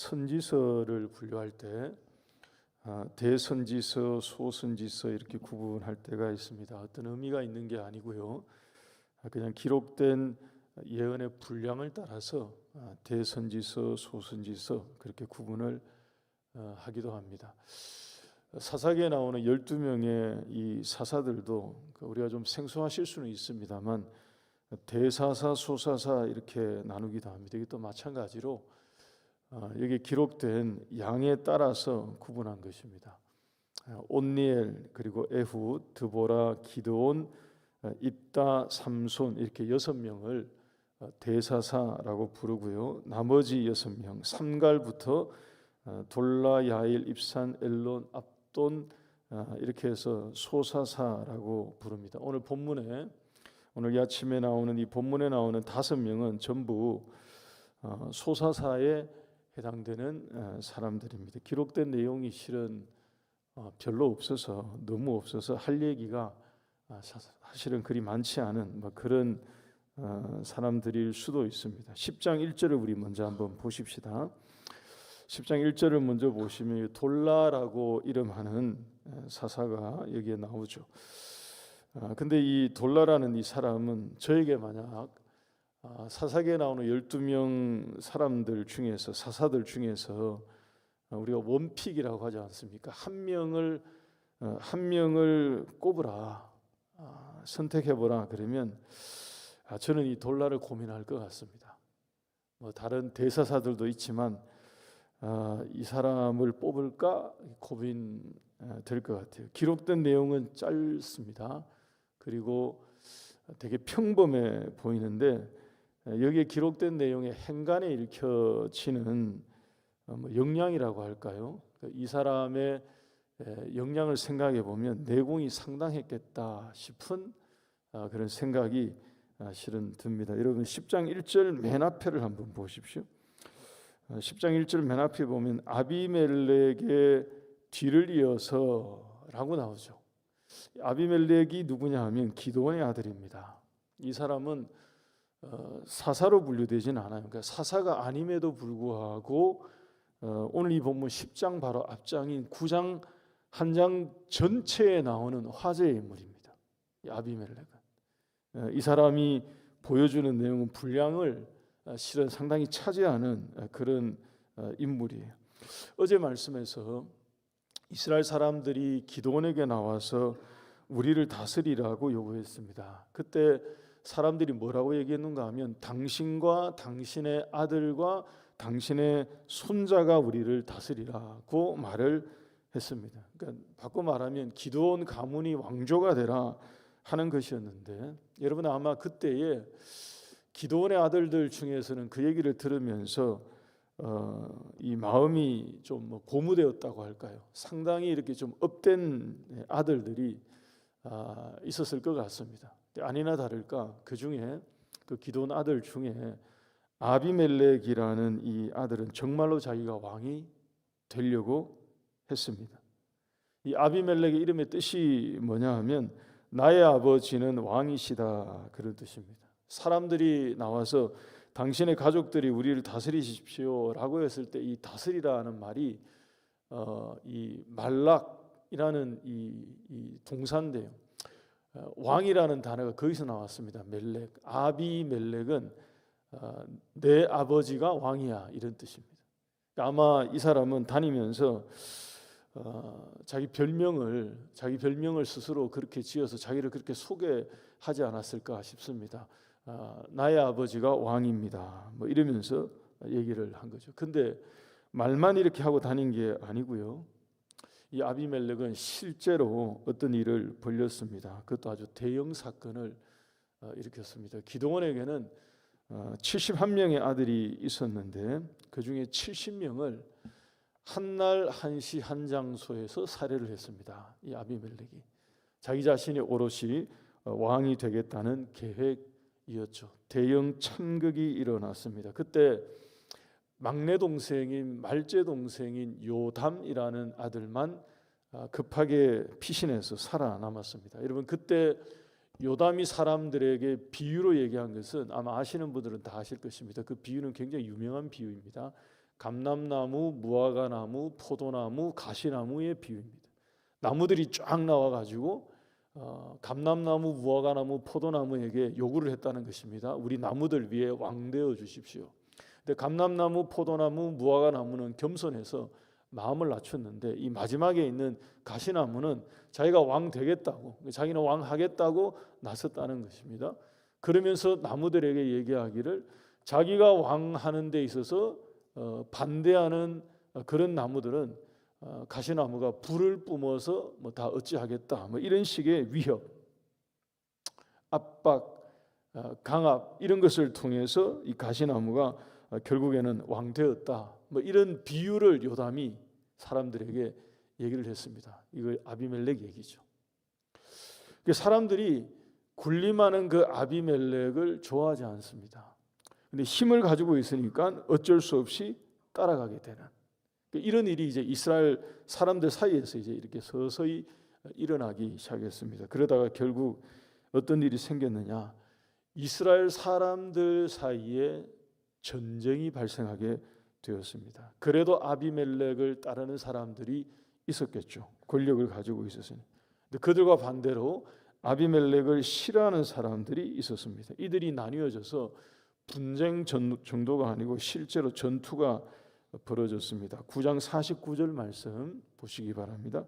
선지서를 분류할 때 대선지서, 소선지서 이렇게 구분할 때가 있습니다. 어떤 의미가 있는 게 아니고요. 그냥 기록된 예언의 분량을 따라서 대선지서, 소선지서 그렇게 구분을 하기도 합니다. 사사기에 나오는 12명의 이 사사들도 우리가 좀 생소하실 수는 있습니다만 대사사, 소사사 이렇게 나누기도 합니다. 이게 또 마찬가지로 여기 기록된 양에 따라서 구분한 것입니다. 온니엘, 그리고 에훗, 드보라, 기드온, 입다, 삼손 이렇게 6명을 대사사라고 부르고요. 나머지 6명 삼갈부터 돌라, 야일, 입산, 엘론, 압돈 이렇게 해서 소사사라고 부릅니다. 오늘 아침에 나오는 이 본문에 나오는 5명은 전부 소사사에 해당되는 사람들입니다. 기록된 내용이 실은 별로 없어서 너무 없어서 할 얘기가 사실은 그리 많지 않은 그런 사람들일 수도 있습니다. 10장 1절을 우리 먼저 한번 보십시다. 10장 1절을 먼저 보시면 돌라라고 이름하는 사사가 여기에 나오죠. 근데 이 돌라라는 이 사람은 저에게 만약 사사기에 나오는 12명 사람들 중에서 사사들 중에서 우리가 원픽이라고 하지 않습니까? 한 명을 꼽으라, 선택해보라 그러면 저는 이 돌라를 고민할 것 같습니다. 다른 대사사들도 있지만 이 사람을 뽑을까 고민될 것 같아요. 기록된 내용은 짧습니다. 그리고 되게 평범해 보이는데 여기에 기록된 내용에 행간에 읽혀지는 역량이라고 할까요? 이 사람의 역량을 생각해 보면 내공이 상당했겠다 싶은 그런 생각이 실은 듭니다. 여러분 10장 1절 맨 앞에를 한번 보십시오. 10장 1절 맨 앞에 보면 아비멜렉의 뒤를 이어서 라고 나오죠. 아비멜렉이 누구냐 하면 기드온의 아들입니다. 이 사람은 사사로 분류되지는 않아요. 그러니까 사사가 아님에도 불구하고 오늘 이 본문 10장 바로 앞장인 9장 한 장 전체에 나오는 화제의 인물입니다. 이 아비멜렉은 이 사람이 보여주는 내용은 분량을 실은 상당히 차지하는 그런 인물이에요. 어제 말씀에서 이스라엘 사람들이 기드온에게 나와서 우리를 다스리라고 요구했습니다. 그때 사람들이 뭐라고 얘기했는가 하면 당신과 당신의 아들과 당신의 손자가 우리를 다스리라고 말을 했습니다. 그러니까 바꿔 말하면 기드온 가문이 왕조가 되라 하는 것이었는데 여러분 아마 그때에 기드온의 아들들 중에서는 그 얘기를 들으면서 이 마음이 좀 고무되었다고 할까요? 상당히 이렇게 좀 업된 아들들이 있었을 것 같습니다. 아니나 다를까 그 중에 그 기드온 아들 중에 아비멜렉이라는 이 아들은 정말로 자기가 왕이 되려고 했습니다. 이 아비멜렉의 이름의 뜻이 뭐냐 하면 나의 아버지는 왕이시다 그런 뜻입니다. 사람들이 나와서 당신의 가족들이 우리를 다스리십시오라고 했을 때 이 다스리라는 말이 이 말락이라는 이 동사인데요. 왕이라는 단어가 거기서 나왔습니다. 멜렉, 아비멜렉은 내 아버지가 왕이야 이런 뜻입니다. 아마 이 사람은 다니면서 자기 별명을 스스로 그렇게 지어서 자기를 그렇게 소개하지 않았을까 싶습니다. 나의 아버지가 왕입니다. 이러면서 얘기를 한 거죠. 근데 말만 이렇게 하고 다닌 게 아니고요. 이 아비멜렉은 실제로 어떤 일을 벌였습니다. 그것도 아주 대형 사건을 일으켰습니다. 기드온에게는 71명의 아들이 있었는데 그 중에 70명을 한날 한시 한 장소에서 살해를 했습니다. 이 아비멜렉이 자기 자신이 오롯이 왕이 되겠다는 계획이었죠. 대형 참극이 일어났습니다. 그때 막내 동생인 말째 동생인 요담이라는 아들만 급하게 피신해서 살아남았습니다. 여러분 그때 요담이 사람들에게 비유로 얘기한 것은 아마 아시는 분들은 다 아실 것입니다. 그 비유는 굉장히 유명한 비유입니다. 감람나무, 무화과나무, 포도나무, 가시나무의 비유입니다. 나무들이 쫙 나와가지고 감람나무, 무화과나무, 포도나무에게 요구를 했다는 것입니다. 우리 나무들 위에 왕 되어 주십시오. 근데 감람나무, 포도나무, 무화과나무는 겸손해서 마음을 낮췄는데 이 마지막에 있는 가시나무는 자기가 왕 되겠다고, 자기는 왕 하겠다고 나섰다는 것입니다. 그러면서 나무들에게 얘기하기를 자기가 왕 하는 데 있어서 반대하는 그런 나무들은 가시나무가 불을 뿜어서 뭐 다 어찌하겠다, 뭐 이런 식의 위협, 압박, 강압 이런 것을 통해서 이 가시나무가 결국에는 왕 되었다, 뭐 이런 비유를 요담이 사람들에게 얘기를 했습니다. 이거 아비멜렉 얘기죠. 사람들이 군림하는 그 아비멜렉을 좋아하지 않습니다. 근데 힘을 가지고 있으니까 어쩔 수 없이 따라가게 되는 이런 일이 이제 이스라엘 사람들 사이에서 이제 이렇게 서서히 일어나기 시작했습니다. 그러다가 결국 어떤 일이 생겼느냐? 이스라엘 사람들 사이에 전쟁이 발생하게 되었습니다. 그래도 아비멜렉을 따르는 사람들이 있었겠죠. 권력을 가지고 있었으니. 근데 그들과 반대로 아비멜렉을 싫어하는 사람들이 있었습니다. 이들이 나뉘어져서 분쟁 정도가 아니고 실제로 전투가 벌어졌습니다. 9장 49절 말씀 보시기 바랍니다.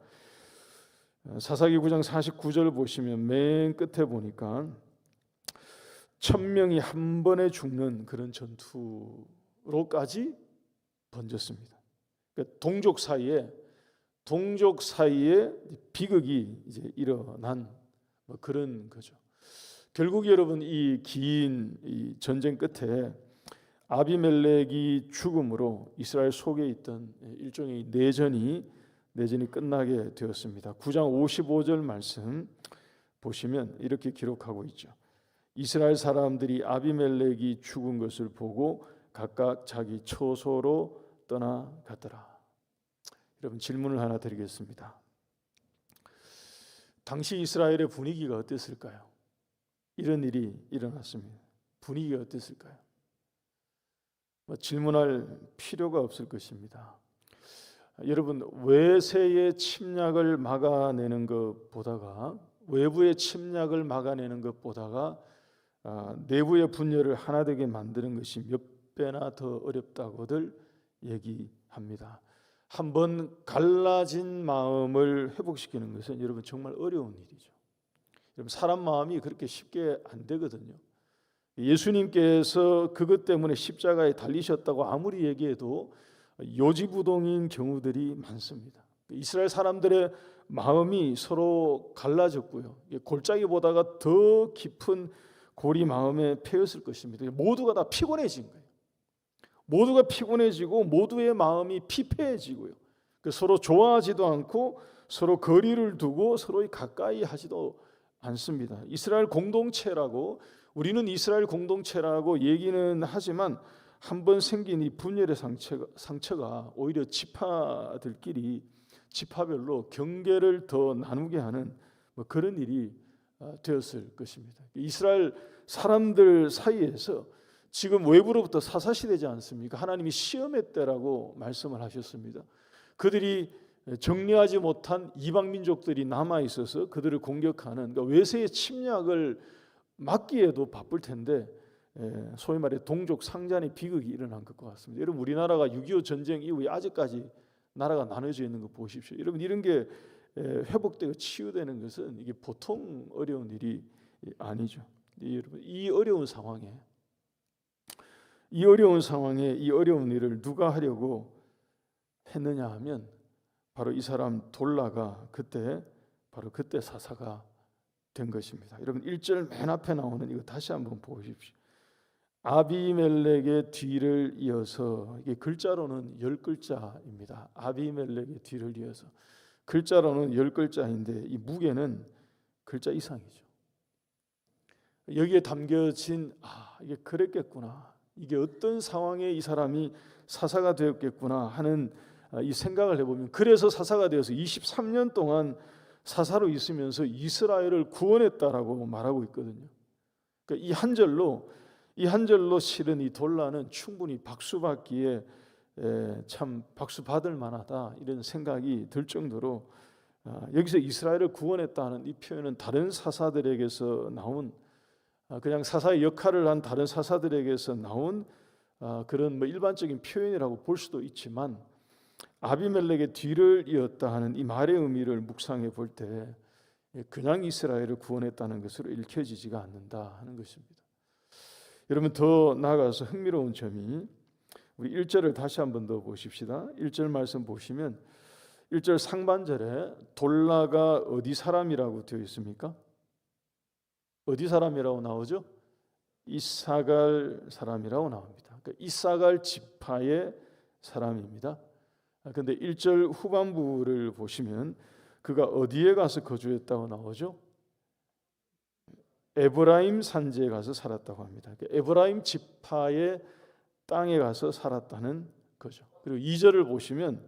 사사기 9장 49절 보시면 맨 끝에 보니까 1000명이 한 번에 죽는 그런 전투로까지 번졌습니다. 그러니까 동족 사이에 비극이 이제 일어난 뭐 그런 거죠. 결국 여러분 이 긴 이 전쟁 끝에 아비멜렉이 죽음으로 이스라엘 속에 있던 일종의 내전이 끝나게 되었습니다. 9장 55절 말씀 보시면 이렇게 기록하고 있죠. 이스라엘 사람들이 아비멜렉이 죽은 것을 보고 각각 자기 처소로 떠나갔더라. 여러분 질문을 하나 드리겠습니다. 당시 이스라엘의 분위기가 어땠을까요? 이런 일이 일어났습니다. 분위기가 어땠을까요? 질문할 필요가 없을 것입니다. 여러분 외세의 침략을 막아내는 것보다가 외부의 침략을 막아내는 것보다가 내부의 분열을 하나 되게 만드는 것이 몇 배나 더 어렵다고들 얘기합니다. 한번 갈라진 마음을 회복시키는 것은 여러분 정말 어려운 일이죠. 여러분 사람 마음이 그렇게 쉽게 안 되거든요. 예수님께서 그것 때문에 십자가에 달리셨다고 아무리 얘기해도 요지부동인 경우들이 많습니다. 이스라엘 사람들의 마음이 서로 갈라졌고요. 골짜기보다가 더 깊은 골이 마음에 패였을 것입니다. 모두가 다 피곤해진 거예요. 모두가 피곤해지고 모두의 마음이 피폐해지고요. 서로 좋아하지도 않고 서로 거리를 두고 서로 가까이 하지도 않습니다. 이스라엘 공동체라고 우리는 이스라엘 공동체라고 얘기는 하지만 한번 생긴 이 분열의 상처가 오히려 지파들끼리 지파별로 경계를 더 나누게 하는 뭐 그런 일이 되었을 것입니다. 이스라엘 사람들 사이에서 지금 외부로부터 사사시되지 않습니까? 하나님이 시험의 때라고 말씀을 하셨습니다. 그들이 정리하지 못한 이방 민족들이 남아 있어서 그들을 공격하는 그러니까 외세의 침략을 막기에도 바쁠 텐데 소위 말해 동족 상잔의 비극이 일어난 것 같습니다. 여러분 우리나라가 6.25 전쟁 이후에 아직까지 나라가 나눠져 있는 거 보십시오. 여러분 이런 게 회복되고 치유되는 것은 이게 보통 어려운 일이 아니죠. 여러분 이 어려운 상황에 이 어려운 일을 누가 하려고 했느냐 하면 바로 이 사람 돌라가 바로 그때 사사가 된 것입니다. 여러분 1절 맨 앞에 나오는 이거 다시 한번 보십시오. 아비멜렉의 뒤를 이어서 이게 글자로는 10글자입니다. 아비멜렉의 뒤를 이어서 글자로는 10글자인데 이 무게는 글자 이상이죠. 여기에 담겨진 이게 그랬겠구나. 이게 어떤 상황에 이 사람이 사사가 되었겠구나 하는 이 생각을 해보면 그래서 사사가 되어서 23년 동안 사사로 있으면서 이스라엘을 구원했다라고 말하고 있거든요. 그러니까 이 한 절로 실은 이 돌라는 충분히 박수받기에 참 박수 받을 만하다 이런 생각이 들 정도로 여기서 이스라엘을 구원했다는 이 표현은 다른 사사들에게서 나온 그냥 사사의 역할을 한 다른 사사들에게서 나온 그런 일반적인 표현이라고 볼 수도 있지만 아비멜렉의 뒤를 이었다 하는 이 말의 의미를 묵상해 볼 때 그냥 이스라엘을 구원했다는 것으로 읽혀지지가 않는다 하는 것입니다. 여러분 더 나아가서 흥미로운 점이 우리 1절을 다시 한번 더 보십시다. 1절 말씀 보시면 1절 상반절에 돌라가 어디 사람이라고 되어 있습니까? 어디 사람이라고 나오죠? 이사갈 사람이라고 나옵니다. 그러니까 이사갈 지파의 사람입니다. 그런데 1절 후반부를 보시면 그가 어디에 가서 거주했다고 나오죠? 에브라임 산지에 가서 살았다고 합니다. 그러니까 에브라임 지파의 땅에 가서 살았다는 거죠. 그리고 2절을 보시면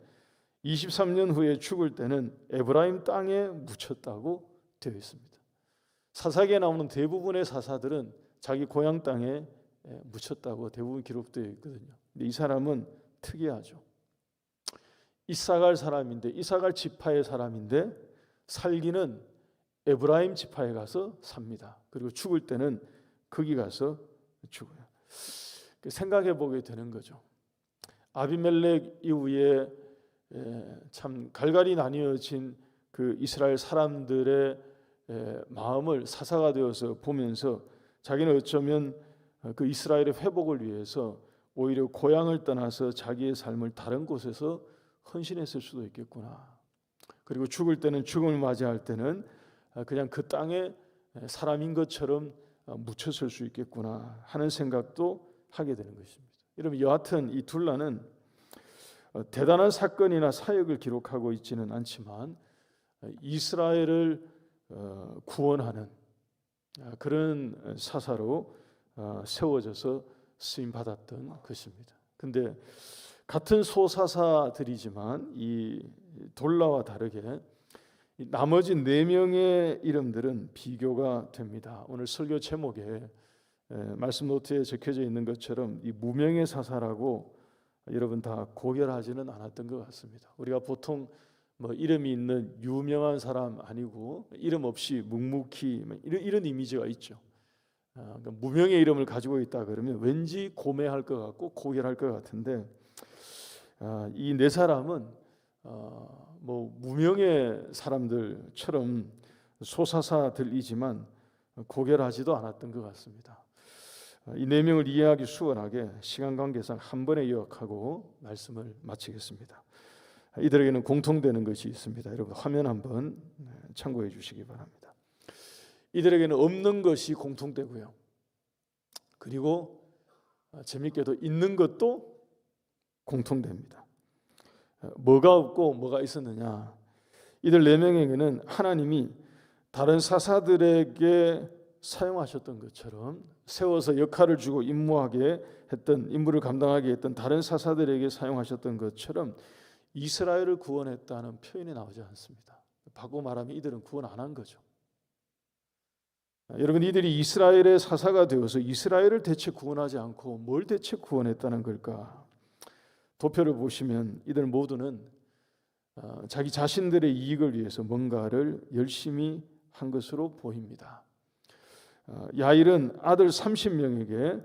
23년 후에 죽을 때는 에브라임 땅에 묻혔다고 되어 있습니다. 사사기에 나오는 대부분의 사사들은 자기 고향 땅에 묻혔다고 대부분 기록되어 있거든요. 근데 이 사람은 특이하죠. 이사갈 사람인데 이사갈 지파의 사람인데 살기는 에브라임 지파에 가서 삽니다. 그리고 죽을 때는 거기 가서 죽어요. 생각해 보게 되는 거죠. 아비멜렉 이후에 참 갈갈이 나뉘어진 그 이스라엘 사람들의 마음을 사사가 되어서 보면서 자기는 어쩌면 그 이스라엘의 회복을 위해서 오히려 고향을 떠나서 자기의 삶을 다른 곳에서 헌신했을 수도 있겠구나. 그리고 죽을 때는 죽음을 맞이할 때는 그냥 그 땅에 사람인 것처럼 묻혔을 수 있겠구나 하는 생각도 하게 되는 것입니다. 여러분 여하튼 이 둘라는 대단한 사건이나 사역을 기록하고 있지는 않지만 이스라엘을 구원하는 그런 사사로 세워져서 쓰임 받았던 것입니다. 근데 같은 소사사들이지만 이 돌라와 다르게 나머지 4명의 이름들은 비교가 됩니다. 오늘 설교 제목에 말씀 노트에 적혀져 있는 것처럼 이 무명의 사사라고 여러분 다 고결하지는 않았던 것 같습니다. 우리가 보통 이름이 있는 유명한 사람 아니고 이름 없이 묵묵히 이런 이미지가 있죠. 그러니까 무명의 이름을 가지고 있다 그러면 왠지 고매할 것 같고 고결할 것 같은데 이 4사람은 무명의 사람들처럼 소사사들이지만 고결하지도 않았던 것 같습니다. 이 4명을 이해하기 수월하게 시간 관계상 한 번에 요약하고 말씀을 마치겠습니다. 이들에게는 공통되는 것이 있습니다. 여러분 화면 한번 참고해 주시기 바랍니다. 이들에게는 없는 것이 공통되고요. 그리고 재밌게도 있는 것도 공통됩니다. 뭐가 없고 뭐가 있었느냐? 이들 4명에게는 하나님이 다른 사사들에게 사용하셨던 것처럼 세워서 역할을 주고 임무를 감당하게 했던 다른 사사들에게 사용하셨던 것처럼 이스라엘을 구원했다는 표현이 나오지 않습니다. 바꿔 말하면 이들은 구원 안 한 거죠. 여러분 이들이 이스라엘의 사사가 되어서 이스라엘을 대체 구원하지 않고 뭘 대체 구원했다는 걸까? 도표를 보시면 이들 모두는 자기 자신들의 이익을 위해서 뭔가를 열심히 한 것으로 보입니다. 야일은 아들 30명에게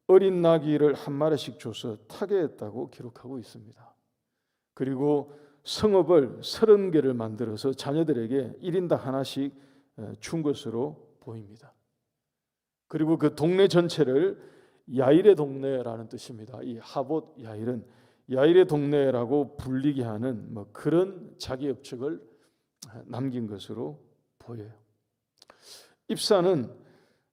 어린 나귀를 한 마리씩 줘서 타게 했다고 기록하고 있습니다. 그리고 성읍을 30개를 만들어서 자녀들에게 1인당 하나씩 준 것으로 보입니다. 그리고 그 동네 전체를 야일의 동네라는 뜻입니다. 이 하봇 야일은 야일의 동네라고 불리게 하는 그런 자기 업적을 남긴 것으로 보여요. 입사는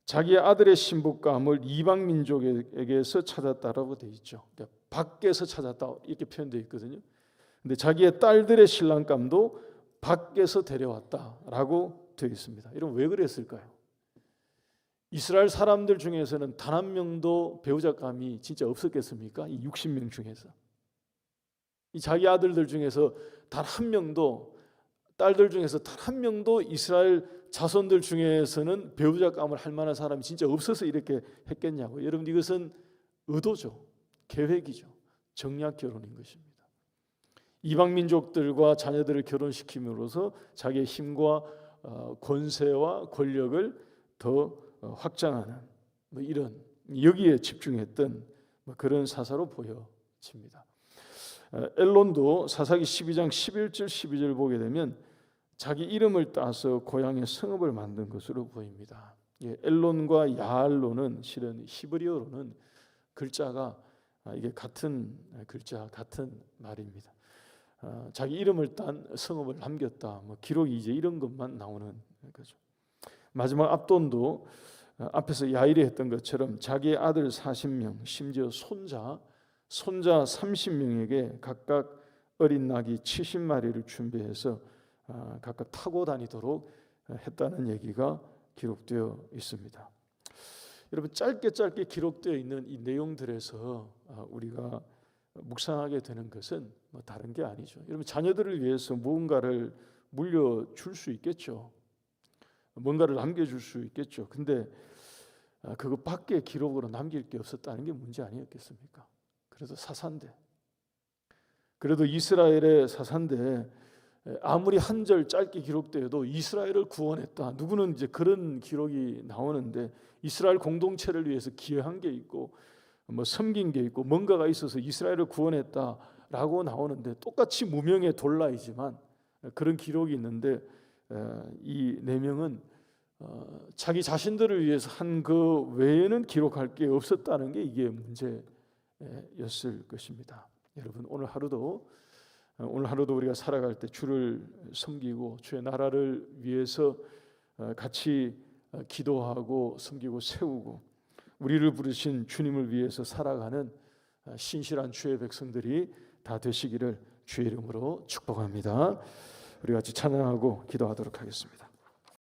자기 아들의 신부감을 이방 민족에게서 찾았다라고 되어 있죠. 그러니까 밖에서 찾았다 이렇게 표현되어 있거든요. 근데 자기의 딸들의 신랑감도 밖에서 데려왔다라고 되어 있습니다. 이런 왜 그랬을까요? 이스라엘 사람들 중에서는 단 한 명도 배우자감이 진짜 없었겠습니까? 이 60명 중에서 이 자기 아들들 중에서 단 한 명도 딸들 중에서 단 한 명도 이스라엘 자손들 중에서는 배우자감을 할 만한 사람이 진짜 없어서 이렇게 했겠냐고. 여러분 이것은 의도죠. 계획이죠. 정략 결혼인 것입니다. 이방 민족들과 자녀들을 결혼시킴으로써 자기의 힘과 권세와 권력을 더 확장하는 이런 여기에 집중했던 그런 사사로 보여집니다. 엘론도 사사기 12장 11절 12절 보게 되면 자기 이름을 따서 고향에 성읍을 만든 것으로 보입니다. 엘론과 야알론은 실은 히브리어로는 글자가 이게 같은 글자, 같은 말입니다. 자기 이름을 딴 성읍을 남겼다. 기록이 이제 이런 것만 나오는 거죠. 마지막 압돈도 앞에서 야일이 했던 것처럼 자기의 아들 40명, 심지어 손자 30명에게 각각 어린 낙이 70마리를 준비해서 각각 타고 다니도록 했다는 얘기가 기록되어 있습니다. 여러분, 짧게 기록되어 있는 이 내용들에서 우리가 묵상하게 되는 것은 다른 게 아니죠. 여러분, 자녀들을 위해서 무언가를 물려줄 수 있겠죠. 뭔가를 남겨줄 수 있겠죠. 근데 그것밖에 기록으로 남길 게 없었다는 게 문제 아니었겠습니까? 그래도 사사인데, 그래도 이스라엘의 사사인데 아무리 한 절 짧게 기록되어도 이스라엘을 구원했다. 누구는 이제 그런 기록이 나오는데 이스라엘 공동체를 위해서 기여한 게 있고 섬긴 게 있고 뭔가가 있어서 이스라엘을 구원했다라고 나오는데 똑같이 무명의 돌라이지만 그런 기록이 있는데 이 네 명은 자기 자신들을 위해서 한 그 외에는 기록할 게 없었다는 게 이게 문제였을 것입니다. 여러분, 오늘 하루도 우리가 살아갈 때 주를 섬기고 주의 나라를 위해서 같이 기도하고 섬기고 세우고 우리를 부르신 주님을 위해서 살아가는 신실한 주의 백성들이 다 되시기를 주의 이름으로 축복합니다. 우리 같이 찬양하고 기도하도록 하겠습니다.